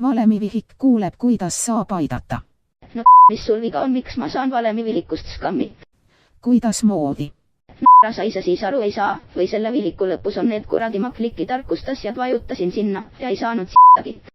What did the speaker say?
Valemivihik kuuleb, kuidas saab aidata. No mis sul viga on, miks ma saan valemivihikust skammi? Kuidas moodi? Sa ise siis aru ei saa, või selle vihiku lõpus on need kuradi maklikki tarkustasjad, vajutasin sinna ja ei saanud s**tagi.